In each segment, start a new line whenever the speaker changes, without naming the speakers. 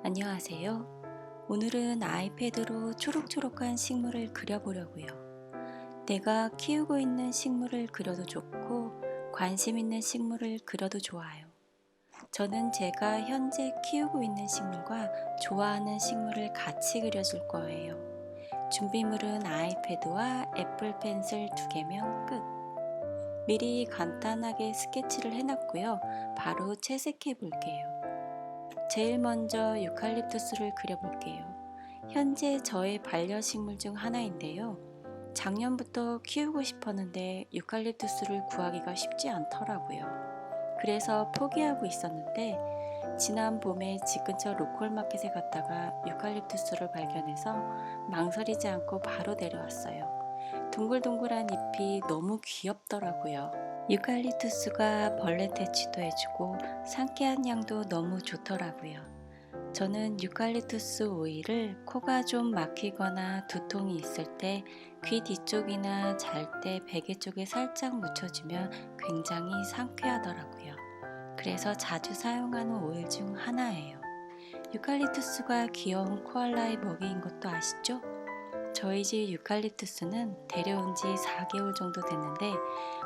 안녕하세요. 오늘은 아이패드로 초록초록한 식물을 그려보려고요. 내가 키우고 있는 식물을 그려도 좋고 관심 있는 식물을 그려도 좋아요. 저는 제가 현재 키우고 있는 식물과 좋아하는 식물을 같이 그려줄 거예요. 준비물은 아이패드와 애플 펜슬 2개면 끝. 미리 간단하게 스케치를 해놨고요. 바로 채색해 볼게요. 제일 먼저 유칼립투스를 그려볼게요. 현재 저의 반려식물 중 하나인데요. 작년부터 키우고 싶었는데 유칼립투스를 구하기가 쉽지 않더라고요. 그래서 포기하고 있었는데 지난 봄에 집 근처 로컬마켓에 갔다가 유칼립투스를 발견해서 망설이지 않고 바로 데려왔어요. 동글동글한 잎이 너무 귀엽더라고요. 유칼립투스가 벌레 퇴치도 해주고 상쾌한 향도 너무 좋더라고요. 저는 유칼립투스 오일을 코가 좀 막히거나 두통이 있을 때 귀 뒤쪽이나 잘 때 베개 쪽에 살짝 묻혀주면 굉장히 상쾌하더라고요. 그래서 자주 사용하는 오일 중 하나예요. 유칼립투스가 귀여운 코알라의 먹이인 것도 아시죠? 저희 집 유칼립투스는 데려온 지 4개월 정도 됐는데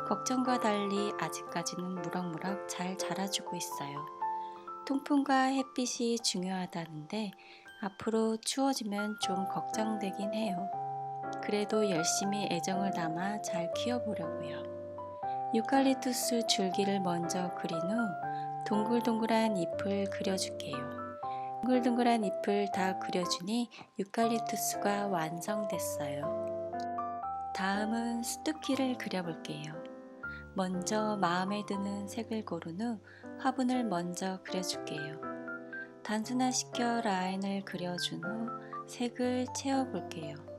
걱정과 달리 아직까지는 무럭무럭 잘 자라주고 있어요. 통풍과 햇빛이 중요하다는데 앞으로 추워지면 좀 걱정되긴 해요. 그래도 열심히 애정을 담아 잘 키워보려고요. 유칼립투스 줄기를 먼저 그린 후 동글동글한 잎을 그려줄게요. 동글동글한 잎을 다 그려주니 유칼립투스가 완성됐어요. 다음은 스투키를 그려볼게요. 먼저 마음에 드는 색을 고른 후 화분을 먼저 그려줄게요. 단순화시켜 라인을 그려준 후 색을 채워볼게요.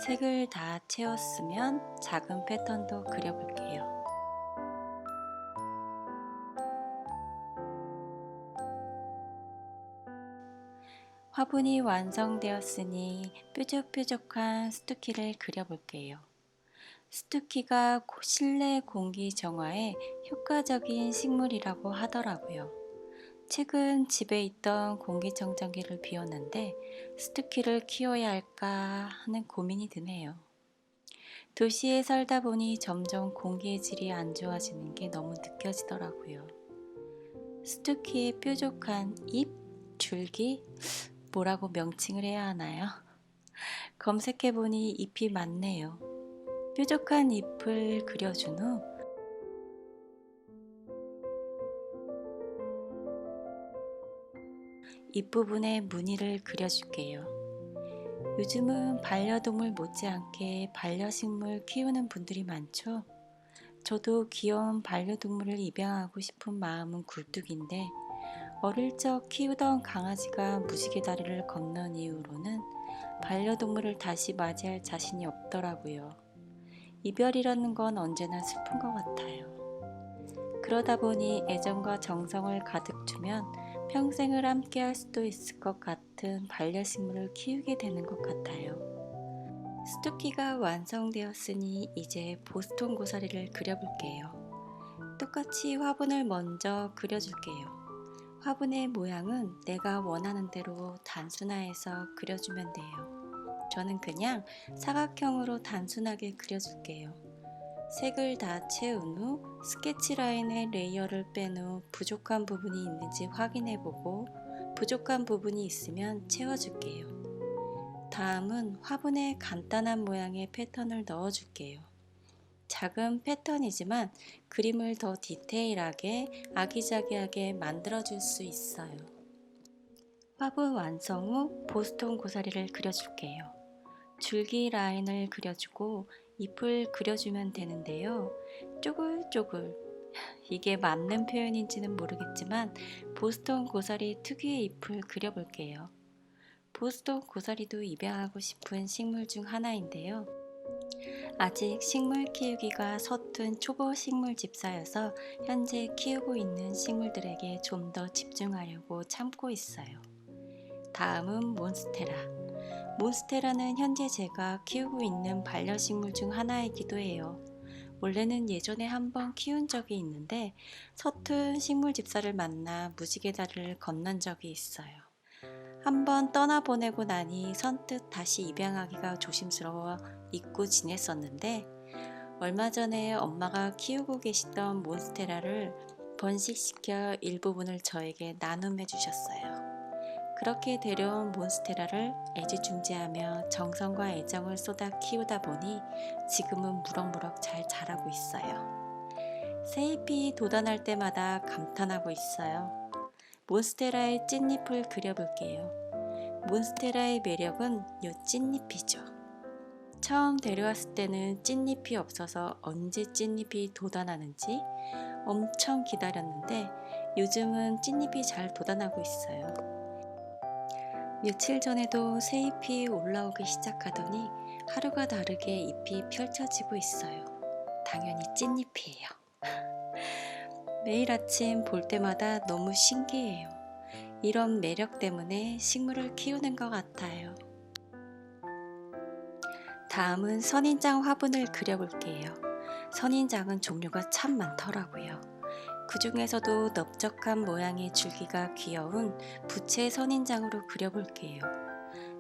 색을 다 채웠으면 작은 패턴도 그려볼게요. 화분이 완성되었으니 뾰족뾰족한 스투키를 그려볼게요. 스투키가 실내 공기 정화에 효과적인 식물이라고 하더라고요. 최근 집에 있던 공기청정기를 비웠는데 스투키를 키워야 할까 하는 고민이 드네요. 도시에 살다 보니 점점 공기의 질이 안 좋아지는 게 너무 느껴지더라고요. 스투키의 뾰족한 잎, 줄기, 뭐라고 명칭을 해야 하나요? 검색해보니 잎이 많네요. 뾰족한 잎을 그려준 후 잎부분에 무늬를 그려줄게요. 요즘은 반려동물 못지않게 반려식물 키우는 분들이 많죠? 저도 귀여운 반려동물을 입양하고 싶은 마음은 굴뚝인데 어릴 적 키우던 강아지가 무지개 다리를 건넌 이후로는 반려동물을 다시 맞이할 자신이 없더라고요. 이별이라는 건 언제나 슬픈 것 같아요. 그러다 보니 애정과 정성을 가득 주면 평생을 함께 할 수도 있을 것 같은 반려식물을 키우게 되는 것 같아요. 스투키가 완성되었으니 이제 보스턴 고사리를 그려볼게요. 똑같이 화분을 먼저 그려줄게요. 화분의 모양은 내가 원하는 대로 단순화해서 그려주면 돼요. 저는 그냥 사각형으로 단순하게 그려줄게요. 색을 다 채운 후 스케치 라인에 레이어를 뺀 후 부족한 부분이 있는지 확인해보고 부족한 부분이 있으면 채워줄게요. 다음은 화분에 간단한 모양의 패턴을 넣어줄게요. 작은 패턴이지만 그림을 더 디테일하게 아기자기하게 만들어줄 수 있어요. 화분 완성 후 보스턴 고사리를 그려줄게요. 줄기 라인을 그려주고 잎을 그려주면 되는데요. 쪼글쪼글, 이게 맞는 표현인지는 모르겠지만 보스턴 고사리 특유의 잎을 그려볼게요. 보스턴 고사리도 입양하고 싶은 식물 중 하나인데요. 아직 식물 키우기가 서툰 초보 식물 집사여서 현재 키우고 있는 식물들에게 좀 더 집중하려고 참고 있어요. 다음은 몬스테라. 몬스테라는 현재 제가 키우고 있는 반려식물 중 하나이기도 해요. 원래는 예전에 한번 키운 적이 있는데 서툰 식물 집사를 만나 무지개다리를 건넌 적이 있어요. 한번 떠나보내고 나니 선뜻 다시 입양하기가 조심스러워 잊고 지냈었는데 얼마 전에 엄마가 키우고 계시던 몬스테라를 번식시켜 일부분을 저에게 나눔해 주셨어요. 그렇게 데려온 몬스테라를 애지중지하며 정성과 애정을 쏟아 키우다 보니 지금은 무럭무럭 잘 자라고 있어요. 새잎이 돋아날 때마다 감탄하고 있어요. 몬스테라의 찐잎을 그려볼게요. 몬스테라의 매력은 요 찐잎이죠. 처음 데려왔을 때는 찐잎이 없어서 언제 찐잎이 돋아나는지 엄청 기다렸는데 요즘은 찐잎이 잘 돋아나고 있어요. 며칠 전에도 새잎이 올라오기 시작하더니 하루가 다르게 잎이 펼쳐지고 있어요. 당연히 찐잎이에요. 매일 아침 볼 때마다 너무 신기해요. 이런 매력 때문에 식물을 키우는 것 같아요. 다음은 선인장 화분을 그려볼게요. 선인장은 종류가 참 많더라고요. 그 중에서도 넓적한 모양의 줄기가 귀여운 부채 선인장으로 그려볼게요.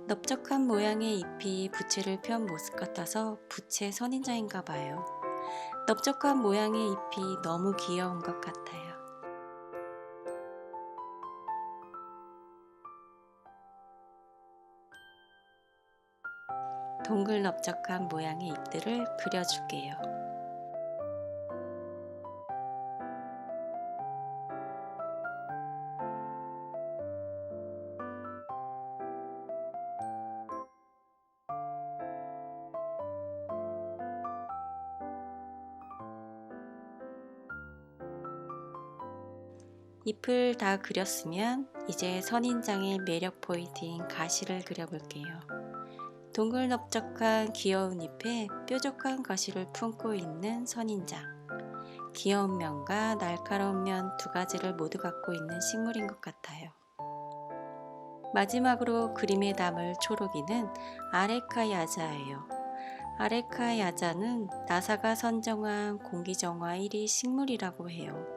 넓적한 모양의 잎이 부채를 편 모습 같아서 부채 선인장인가 봐요. 넓적한 모양의 잎이 너무 귀여운 것 같아요. 동글 넓적한 모양의 잎들을 그려줄게요. 잎을 다 그렸으면 이제 선인장의 매력 포인트인 가시를 그려볼게요. 동글 넓적한 귀여운 잎에 뾰족한 가시를 품고 있는 선인장. 귀여운 면과 날카로운 면 두 가지를 모두 갖고 있는 식물인 것 같아요. 마지막으로 그림에 담을 초록이는 아레카 야자예요. 아레카 야자는 나사가 선정한 공기정화 1위 식물이라고 해요.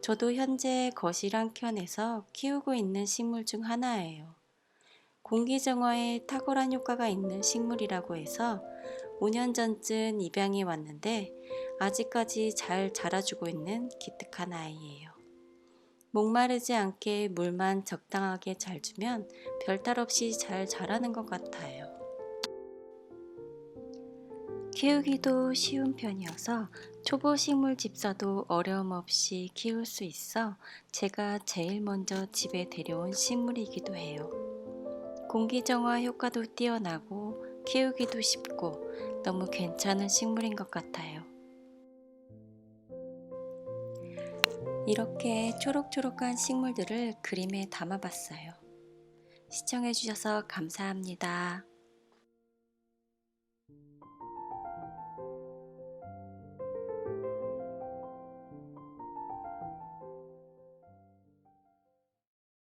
저도 현재 거실 한켠에서 키우고 있는 식물 중 하나예요. 공기정화에 탁월한 효과가 있는 식물이라고 해서 5년 전쯤 입양해 왔는데 아직까지 잘 자라주고 있는 기특한 아이예요. 목마르지 않게 물만 적당하게 잘 주면 별탈 없이 잘 자라는 것 같아요. 키우기도 쉬운 편이어서 초보 식물 집사도 어려움 없이 키울 수 있어 제가 제일 먼저 집에 데려온 식물이기도 해요. 공기정화 효과도 뛰어나고 키우기도 쉽고 너무 괜찮은 식물인 것 같아요. 이렇게 초록초록한 식물들을 그림에 담아봤어요. 시청해주셔서 감사합니다.